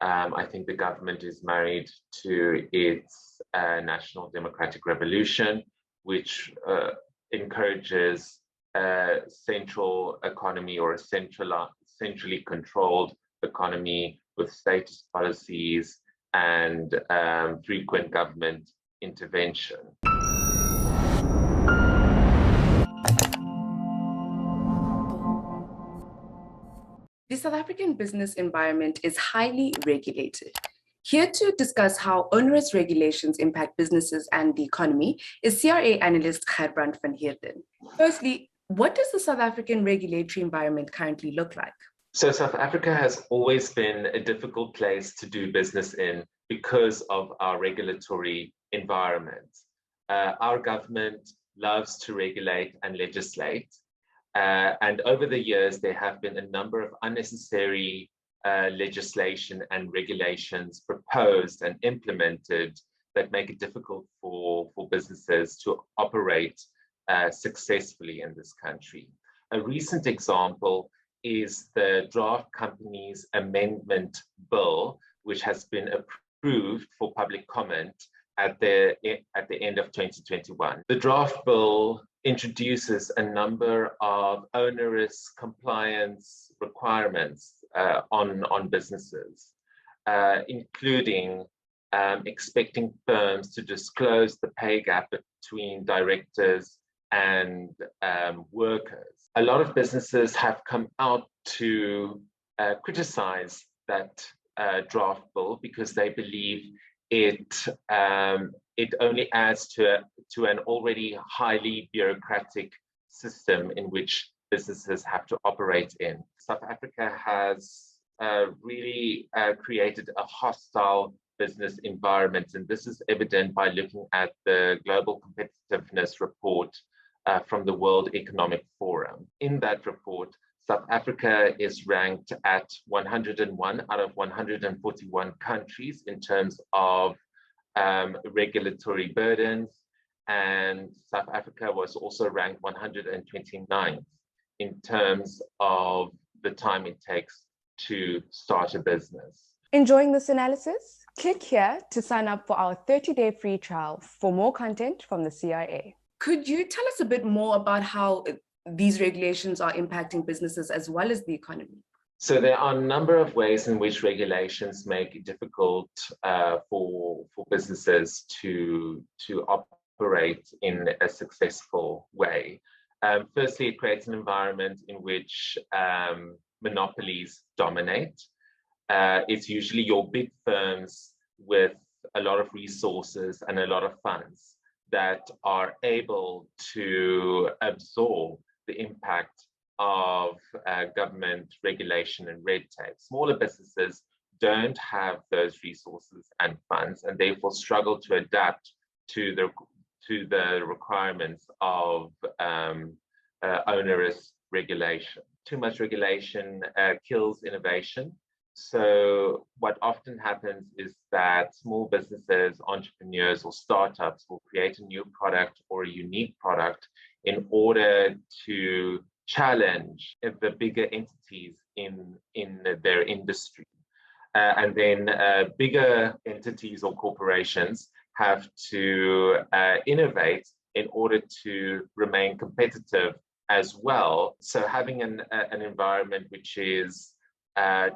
I think the government is married to its National Democratic Revolution, which encourages a central economy or a centrally controlled economy with status policies and frequent government intervention. The South African business environment is highly regulated. Here to discuss how onerous regulations impact businesses and the economy is CRA analyst Gerbrandt van Heerden. Firstly, what does the South African regulatory environment currently look like? So South Africa has always been a difficult place to do business in because of our regulatory environment. Our government loves to regulate and legislate. And over the years, there have been a number of unnecessary legislation and regulations proposed and implemented that make it difficult for businesses to operate successfully in this country. A recent example is the Draft Companies Amendment Bill, which has been approved for public comment at the end of 2021. The draft bill introduces a number of onerous compliance requirements on businesses, including expecting firms to disclose the pay gap between directors and workers. A lot of businesses have come out to criticize that draft bill because they believe it only adds to an already highly bureaucratic system in which businesses have to operate in. South Africa has really created a hostile business environment, and this is evident by looking at the Global Competitiveness Report from the World Economic Forum. In that report, South Africa is ranked at 101 out of 141 countries in terms of regulatory burdens, and South Africa was also ranked 129th in terms of the time it takes to start a business. Enjoying this analysis? Click here to sign up for our 30-day free trial for more content from the CRA. Could you tell us a bit more about how these regulations are impacting businesses as well as the economy? So there are a number of ways in which regulations make it difficult for businesses to operate in a successful way. Firstly, it creates an environment in which monopolies dominate. It's usually your big firms with a lot of resources and a lot of funds that are able to absorb the impact of government regulation and red tape. Smaller businesses don't have those resources and funds, and therefore struggle to adapt to the requirements of onerous regulation. Too much regulation kills innovation. So what often happens is that small businesses, entrepreneurs, or startups will create a new product or a unique product in order to challenge the bigger entities in their industry. And then bigger entities or corporations have to innovate in order to remain competitive as well. So having an environment which is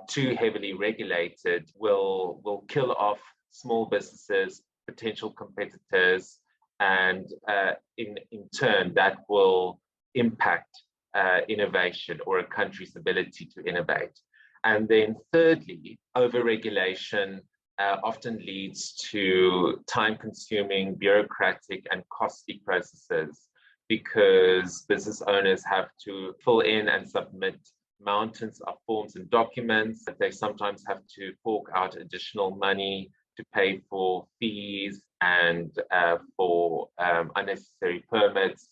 too heavily regulated will kill off small businesses, potential competitors, and in turn that will impact innovation or a country's ability to innovate. And then thirdly, overregulation often leads to time-consuming, bureaucratic and costly processes because business owners have to fill in and submit mountains of forms and documents. They sometimes have to fork out additional money to pay for fees and for unnecessary permits.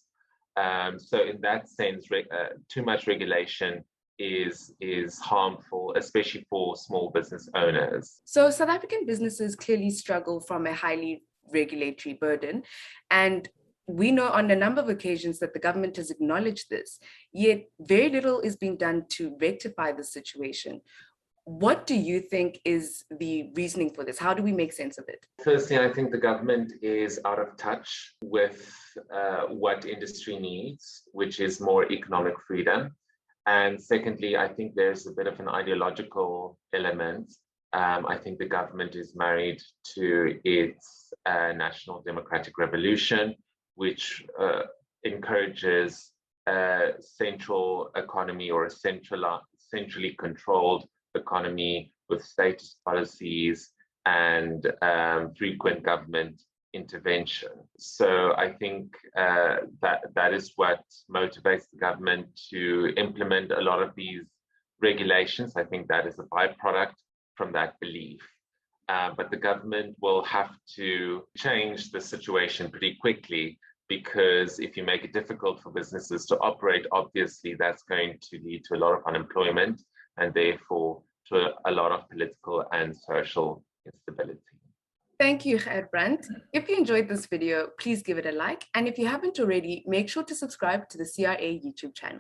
So in that sense, too much regulation is harmful, especially for small business owners. So South African businesses clearly struggle from a highly regulatory burden, and we know on a number of occasions that the government has acknowledged this, yet very little is being done to rectify the situation. What do you think is the reasoning for this? How do we make sense of it? Firstly, I think the government is out of touch with what industry needs, which is more economic freedom. And secondly, I think there's a bit of an ideological element. I think the government is married to its National Democratic Revolution, which encourages a central economy or a centrally controlled economy with status policies and frequent government intervention. So I think that is what motivates the government to implement a lot of these regulations. I think that is a byproduct from that belief. But the government will have to change the situation pretty quickly, because if you make it difficult for businesses to operate, obviously that's going to lead to a lot of unemployment and therefore to a lot of political and social instability. Thank you, Gerbrandt. If you enjoyed this video, please give it a like. And if you haven't already, make sure to subscribe to the CRA YouTube channel.